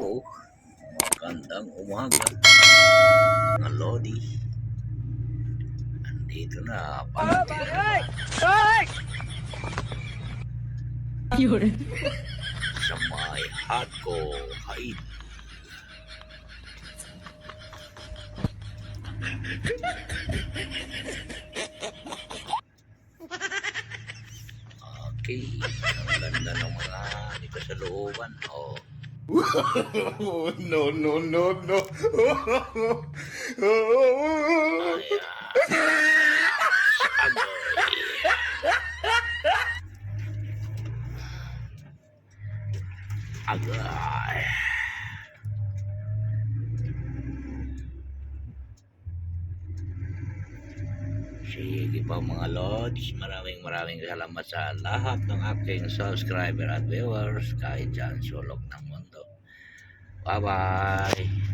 Hello, magandang umaga mga Lodi. Andito na, panatin naman sa may Hadco, Haid. Okay, ang ganda ng mga dito sa looban. Oh. No, no, no, no. Agay. Sige pa mga Lods, maraming salamat sa lahat ng aking subscriber at viewers kahit dyan sulok ng mundo. Bye bye.